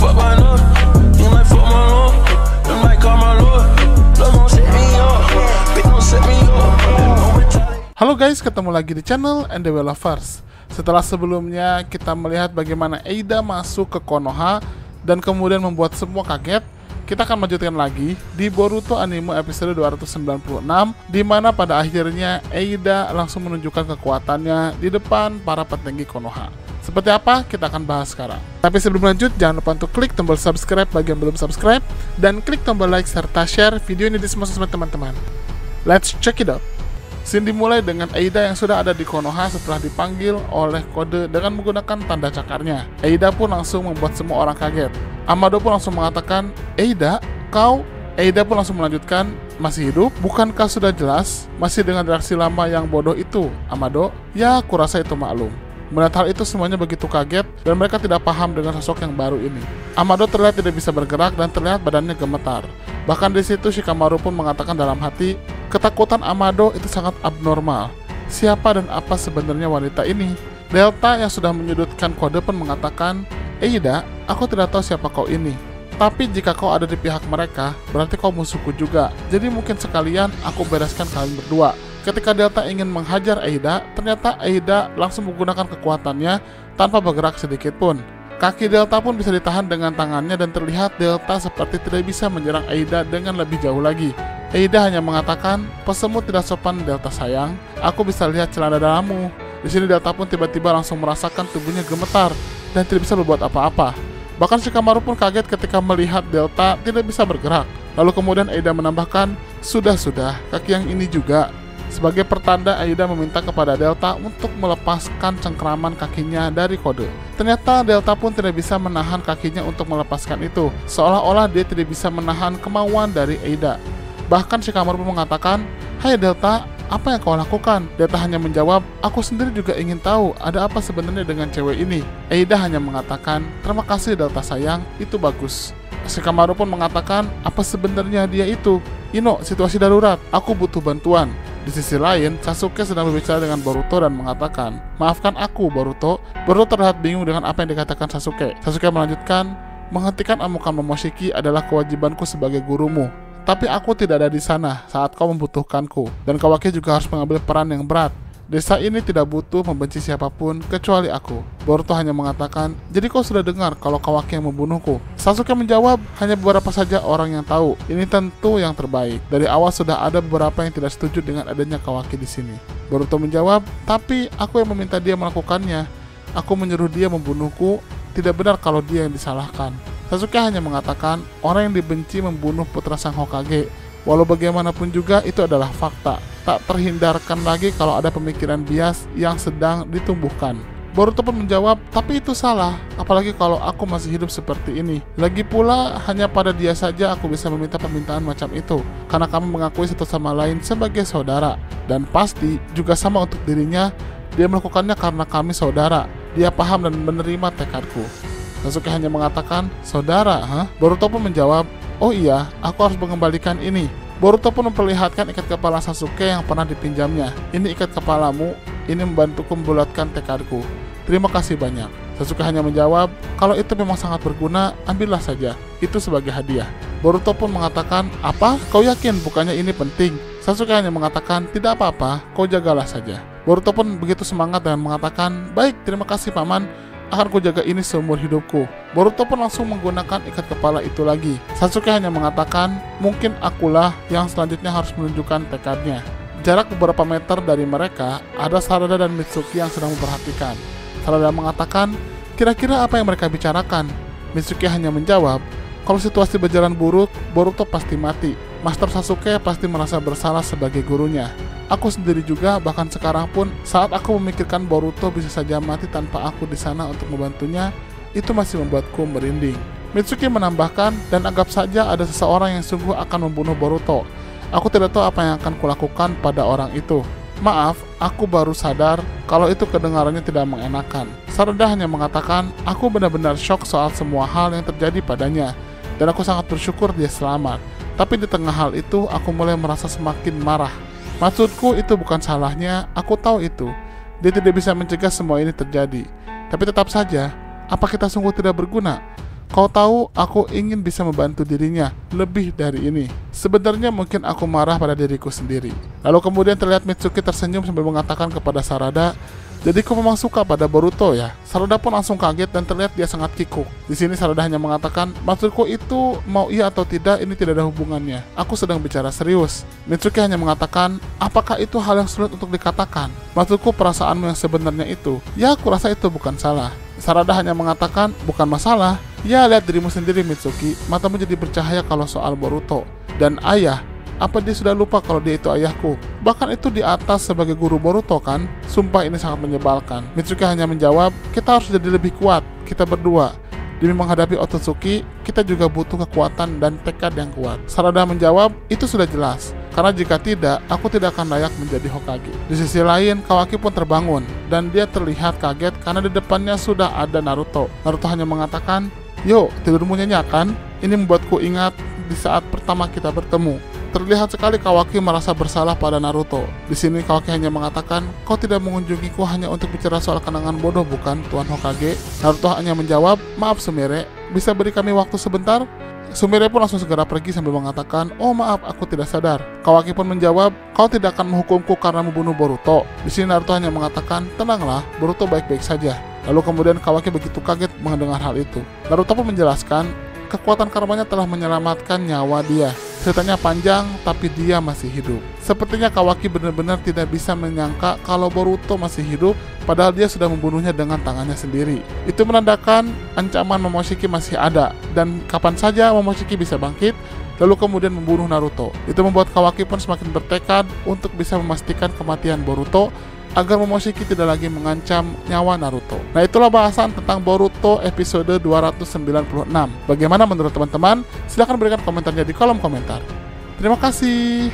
fuck my love. You might fuck my love. You might call my love. Love gon' set me up. Bitch gon' set me up. Don't retaliate. Halo guys, ketemu lagi di channel NDW Lovers. Setelah sebelumnya kita melihat bagaimana Eida masuk ke Konoha dan kemudian membuat semua kaget, kita akan lanjutkan lagi di Boruto Anime episode 296, di mana pada akhirnya Eida langsung menunjukkan kekuatannya di depan para petinggi Konoha. Seperti apa? Kita akan bahas sekarang. Tapi sebelum lanjut, jangan lupa untuk klik tombol subscribe bagi yang belum subscribe, dan klik tombol like serta share video ini di semua sosmed teman-teman. Let's check it out. Scene dimulai dengan Eida yang sudah ada di Konoha setelah dipanggil oleh kode dengan menggunakan tanda cakarnya. Eida pun langsung membuat semua orang kaget. Amado pun langsung mengatakan, "Eida, kau?" Eida pun langsung melanjutkan, "Masih hidup? Bukankah sudah jelas?" Masih dengan reaksi lama yang bodoh itu, Amado? Ya, kurasa itu maklum. Melihat hal itu semuanya begitu kaget dan mereka tidak paham dengan sosok yang baru ini. Amado terlihat tidak bisa bergerak dan terlihat badannya gemetar. Bahkan di situ Shikamaru pun mengatakan dalam hati, ketakutan Amado itu sangat abnormal. Siapa dan apa sebenarnya wanita ini? Delta yang sudah menyudutkan kode pun mengatakan, "Eida, aku tidak tahu siapa kau ini. Tapi jika kau ada di pihak mereka, berarti kau musuhku juga. Jadi mungkin sekalian aku bereskan kalian berdua." Ketika Delta ingin menghajar Eida, ternyata Eida langsung menggunakan kekuatannya tanpa bergerak sedikit pun. Kaki Delta pun bisa ditahan dengan tangannya dan terlihat Delta seperti tidak bisa menyerang Eida dengan lebih jauh lagi. Eida hanya mengatakan, "Pesanmu tidak sopan Delta sayang, aku bisa lihat celana dalammu." Di sini Delta pun tiba-tiba langsung merasakan tubuhnya gemetar dan tidak bisa berbuat apa-apa. Bahkan Shikamaru pun kaget ketika melihat Delta tidak bisa bergerak. Lalu kemudian Eida menambahkan, "Sudah, kaki yang ini juga." Sebagai pertanda, Eida meminta kepada Delta untuk melepaskan cengkraman kakinya dari kode. Ternyata Delta pun tidak bisa menahan kakinya untuk melepaskan itu, seolah-olah dia tidak bisa menahan kemauan dari Eida. Bahkan Shikamaru pun mengatakan, "Hai Delta, apa yang kau lakukan?" Delta hanya menjawab, "Aku sendiri juga ingin tahu ada apa sebenarnya dengan cewek ini." Eida hanya mengatakan, "Terima kasih Delta sayang, itu bagus." Shikamaru pun mengatakan, "Apa sebenarnya dia itu?" "Ino, situasi darurat, aku butuh bantuan." Di sisi lain, Sasuke sedang berbicara dengan Boruto dan mengatakan, "Maafkan aku, Boruto." Boruto terlihat bingung dengan apa yang dikatakan Sasuke. Sasuke melanjutkan, "Menghentikan amukan Momoshiki adalah kewajibanku sebagai gurumu. Tapi aku tidak ada di sana saat kau membutuhkanku. Dan Kawaki juga harus mengambil peran yang berat. Desa ini tidak butuh membenci siapapun kecuali aku." Boruto hanya mengatakan, "Jadi kau sudah dengar kalau Kawaki yang membunuhku?" Sasuke menjawab, "Hanya beberapa saja orang yang tahu. Ini tentu yang terbaik. Dari awal sudah ada beberapa yang tidak setuju dengan adanya Kawaki di sini." Boruto menjawab, "Tapi aku yang meminta dia melakukannya. Aku menyuruh dia membunuhku. Tidak benar kalau dia yang disalahkan." Sasuke hanya mengatakan, orang yang dibenci membunuh putra sang Hokage. Walau bagaimanapun juga itu adalah fakta. Tak terhindarkan lagi kalau ada pemikiran bias yang sedang ditumbuhkan. Boruto pun menjawab, "Tapi itu salah, apalagi kalau aku masih hidup seperti ini. Lagi pula, hanya pada dia saja aku bisa meminta permintaan macam itu, karena kami mengakui satu sama lain sebagai saudara. Dan pasti juga sama untuk dirinya, dia melakukannya karena kami saudara. Dia paham dan menerima tekadku." Sasuke hanya mengatakan, "Saudara, hah?" Boruto pun menjawab, "Oh iya, aku harus mengembalikan ini." Boruto pun memperlihatkan ikat kepala Sasuke yang pernah dipinjamnya. "Ini ikat kepalamu, ini membantuku membulatkan tekadku. Terima kasih banyak." Sasuke hanya menjawab, "Kalau itu memang sangat berguna, ambillah saja. Itu sebagai hadiah." Boruto pun mengatakan, "Apa? Kau yakin bukannya ini penting?" Sasuke hanya mengatakan, "Tidak apa-apa, kau jagalah saja." Boruto pun begitu semangat dan mengatakan, "Baik, terima kasih paman. Akan ku jaga ini seumur hidupku." Boruto pun langsung menggunakan ikat kepala itu lagi. Sasuke hanya mengatakan, "Mungkin akulah yang selanjutnya harus menunjukkan tekadnya." Jarak beberapa meter dari mereka, ada Sarada dan Mitsuki yang sedang memperhatikan. Sarada mengatakan, "Kira-kira apa yang mereka bicarakan?" Mitsuki hanya menjawab, "Kalau situasi berjalan buruk, Boruto pasti mati. Master Sasuke pasti merasa bersalah sebagai gurunya. Aku sendiri juga, bahkan sekarang pun, saat aku memikirkan Boruto bisa saja mati tanpa aku di sana untuk membantunya, itu masih membuatku merinding." Mitsuki menambahkan, "Dan anggap saja ada seseorang yang sungguh akan membunuh Boruto. Aku tidak tahu apa yang akan kulakukan pada orang itu. Maaf, aku baru sadar kalau itu kedengarannya tidak mengenakan." Sarada hanya mengatakan, "Aku benar-benar shock soal semua hal yang terjadi padanya, dan aku sangat bersyukur dia selamat. Tapi di tengah hal itu, aku mulai merasa semakin marah. Maksudku itu bukan salahnya, aku tahu itu. Dia tidak bisa mencegah semua ini terjadi. Tapi tetap saja, apa kita sungguh tidak berguna? Kau tahu, aku ingin bisa membantu dirinya lebih dari ini. Sebenarnya mungkin aku marah pada diriku sendiri. Lalu kemudian terlihat Mitsuki tersenyum sambil mengatakan kepada Sarada, jadi kau memang suka pada Boruto ya? Sarada pun langsung kaget dan terlihat dia sangat kikuk. Di sini Sarada hanya mengatakan, maksudku itu mau iya atau tidak, ini tidak ada hubungannya. Aku sedang bicara serius. Mitsuki hanya mengatakan, apakah itu hal yang sulit untuk dikatakan? Maksudku perasaanmu yang sebenarnya itu. Ya, aku rasa itu bukan salah. Sarada hanya mengatakan, bukan masalah. Ya, lihat dirimu sendiri Mitsuki, matamu jadi bercahaya kalau soal Boruto. Dan ayah, apa dia sudah lupa kalau dia itu ayahku? Bahkan itu di atas sebagai guru Boruto kan? Sumpah ini sangat menyebalkan. Mitsuki hanya menjawab, kita harus jadi lebih kuat, kita berdua. Demi menghadapi Otsutsuki, kita juga butuh kekuatan dan tekad yang kuat. Sarada menjawab, itu sudah jelas. Karena jika tidak, aku tidak akan layak menjadi Hokage. Di sisi lain, Kawaki pun terbangun, dan dia terlihat kaget karena di depannya sudah ada Naruto. Naruto hanya mengatakan, yo, tidurmu nyenyak kan? Ini membuatku ingat di saat pertama kita bertemu. Terlihat sekali Kawaki merasa bersalah pada Naruto. Di sini Kawaki hanya mengatakan, kau tidak mengunjungiku hanya untuk bicara soal kenangan bodoh bukan, Tuan Hokage? Naruto hanya menjawab, maaf Sumire, bisa beri kami waktu sebentar? Sumire pun langsung segera pergi sambil mengatakan, oh maaf, aku tidak sadar. Kawaki pun menjawab, kau tidak akan menghukumku karena membunuh Boruto. Di sini Naruto hanya mengatakan, tenanglah, Boruto baik-baik saja. Lalu kemudian Kawaki begitu kaget mendengar hal itu. Naruto pun menjelaskan, kekuatan karmanya telah menyelamatkan nyawa dia. Ceritanya panjang, tapi dia masih hidup. Sepertinya Kawaki benar-benar tidak bisa menyangka kalau Boruto masih hidup, padahal dia sudah membunuhnya dengan tangannya sendiri. Itu menandakan ancaman Momoshiki masih ada, dan kapan saja Momoshiki bisa bangkit, lalu kemudian membunuh Naruto. Itu membuat Kawaki pun semakin bertekad untuk bisa memastikan kematian Boruto, agar Momoshiki tidak lagi mengancam nyawa Naruto. Nah, itulah bahasan tentang Boruto episode 296. Bagaimana menurut teman-teman? Silahkan berikan komentarnya di kolom komentar. Terima kasih.